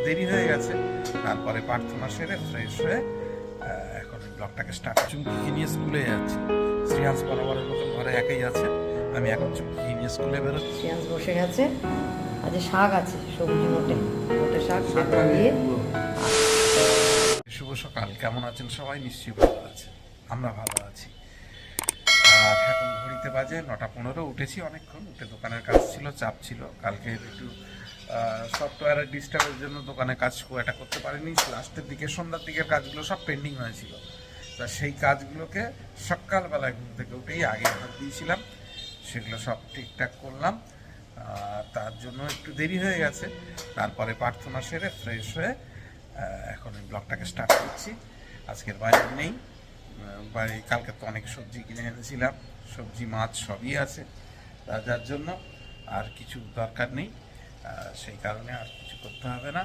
দেরি হয়ে গেছে। তারপরে প্রার্থনা সেরে ফ্রেশ হয়ে এখন ব্লগটাকে স্টার্ট। চুমকিকে নিয়ে স্কুলে যাচ্ছি। শ্রেয়াংস বরাবরের মতন ঘরে একাই আছে। আমি এখন চুমকিকে নিয়ে স্কুলে বেরোচ্ছি। শ্রেয়াংস বসে গেছে। আজ শাক আছে, সবজি মোটে শাক দিয়ে। শুভ সকাল, কেমন আছেন সবাই? নিশ্চয়ই ভালো আছে, আমরা ভালো আছি। আর এখন ঘড়িতে বাজে 9:15। উঠেছি অনেকক্ষণ, উঠে দোকানের কাজ ছিল, চাপ ছিল। কালকে একটু সফটওয়্যারের ডিস্টার্বের জন্য দোকানে কাজ খুব একটা করতে পারিনি। লাস্টের দিকে সন্ধ্যার দিকের কাজগুলো সব পেন্ডিং হয়েছিল। তা সেই কাজগুলোকে সকালবেলায় ঘুম থেকে উঠেই আগে হাত দিয়েছিলাম, সেগুলো সব ঠিকঠাক করলাম। তার জন্য একটু দেরি হয়ে গেছে। তারপরে প্রার্থনা সেরে ফ্রেশ হয়ে এখন এই ব্লগটাকে স্টার্ট করছি। আজকের বাজার নেই, বাড়ি কালকে তো অনেক সবজি কিনে এনেছিলাম, সবজি মাছ সবই আছে। যার জন্য আর কিছু দরকার নেই, সেই কারণে আর কিছু করতে হবে না।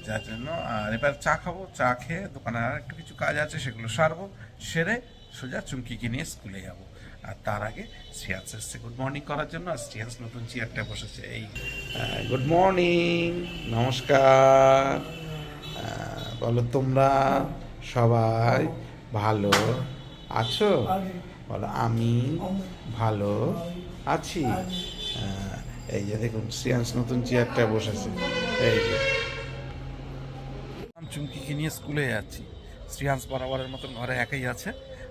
যার জন্য আর এবার চা খাবো, চা খেয়ে দোকানে আর একটু কিছু কাজ আছে, সেগুলো সারবো। সেরে সোজা চুমকিকে নিয়ে স্কুলে যাব। আর তার আগে শ্রেয়াংস এসছে গুড মর্নিং করার জন্য। আর শ্রেয়াংস নতুন চেয়ারটা বসেছে। এই গুড মর্নিং, নমস্কার। বলো তোমরা সবাই ভালো আছো? বলো আমি ভালো আছি। এই যে দেখুন শ্রেয়াংস নতুন চেয়ারটা বসেছে। এই যে চুমকিকে নিয়ে স্কুলে যাচ্ছি। শ্রেয়াংস বরাবরের মতন ঘরে একাই আছে।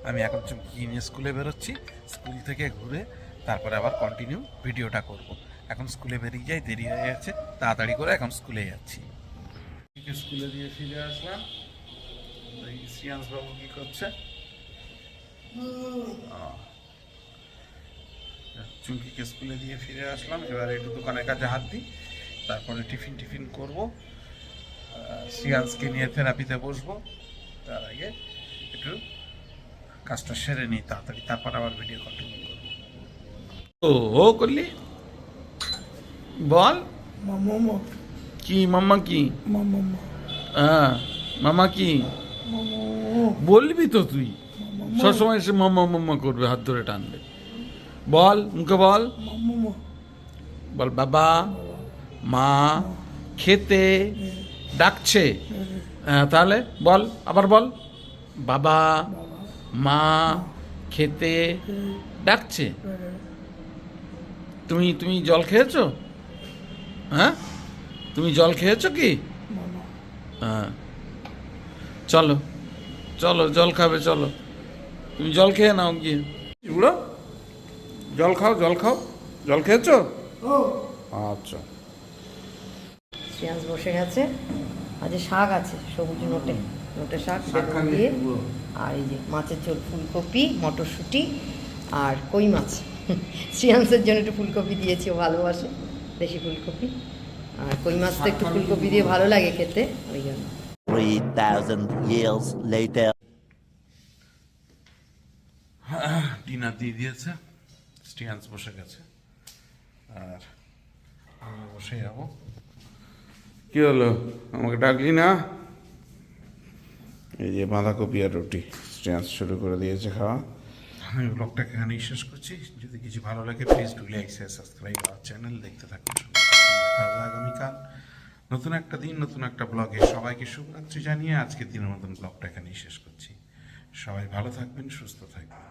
আমি এখন চুমকিকে নিয়ে স্কুলে বেরোচ্ছি। স্কুল থেকে ঘুরে তারপরে আবার কন্টিনিউ ভিডিওটা করব। এখন স্কুলে বেরিয়ে যাই, দেরি হয়ে যাচ্ছে, তাড়াতাড়ি করে এখন স্কুলে যাচ্ছি। স্কুলে দিয়ে ফিরে আসলাম। শ্রেয়াংস বাবু কি করছে? চুমকিকে স্কুলে দিয়ে ফিরে আসলাম। এবার একটু দোকানের কাজে হাত দিই, তারপরে টিফিন করব। শ্রেয়াংসকে নিয়ে থেরাপিতে বসবো। তার আগে একটু কাজটা সেরে নিই তাড়াতাড়ি, তারপর আবার ভিডিও কন্টিনিউ করবো। ও করলি বল কি মাম্মা কি? হ্যাঁ মামা কি বলবি তো? তুই সবসময় এসে মাম্মা মাম্মা করবে, হাত ধরে টানবে। বল, মুখে বল। বল বাবা মা খেতে ডাকছে। হ্যাঁ তাহলে বল, আবার বল। বাবা মা খেতে ডাকছে। তুমি জল খেয়েছো? হ্যাঁ তুমি জল খেয়েছো কি? হ্যাঁ চলো চলো জল খাবে, চলো তুমি জল খেয়ে নাও গিয়ে। এগুলো জল খাও, জল খেয়েছো? আচ্ছা। শ্রেয়াংস বসে গেছে। আজ শাক আছে, সবজি মোটে শাক দিয়ে। আর এই যে মাছের ঝোল, ফুলকপি, মটরশুঁটি আর কই মাছ। শ্রেয়াংসের জন্য একটু ফুলকপি দিয়েছি, ও ভালোবাসে দেশি ফুলকপি। আর কই মাছ তো একটু ফুলকপি দিয়ে ভালো লাগে খেতে, ওই জন্য। 3,000 years later. ডিনার দিয়ে দিয়েছে, শ্রেয়াংস বসে গেছে, আর আমি বসে যাবো। কি হলো, আমাকে ডাকলি না? এই যে বাঁধাকপি আর রুটি শ্রেয়াংস শুরু করে দিয়েছে খাওয়া। আমি ব্লগটাকে এখানেই শেষ করছি। যদি কিছু ভালো লাগে please do like, share, subscribe our channel. দেখতে থাকুন। দেখা হবে আগামীকাল নতুন একটা দিন, নতুন একটা ব্লগে। সবাইকে শুভরাত্রি জানিয়ে আজকের দিনের মতন ব্লগটা এখানেই শেষ করছি। সবাই ভালো থাকবেন, সুস্থ থাকবেন।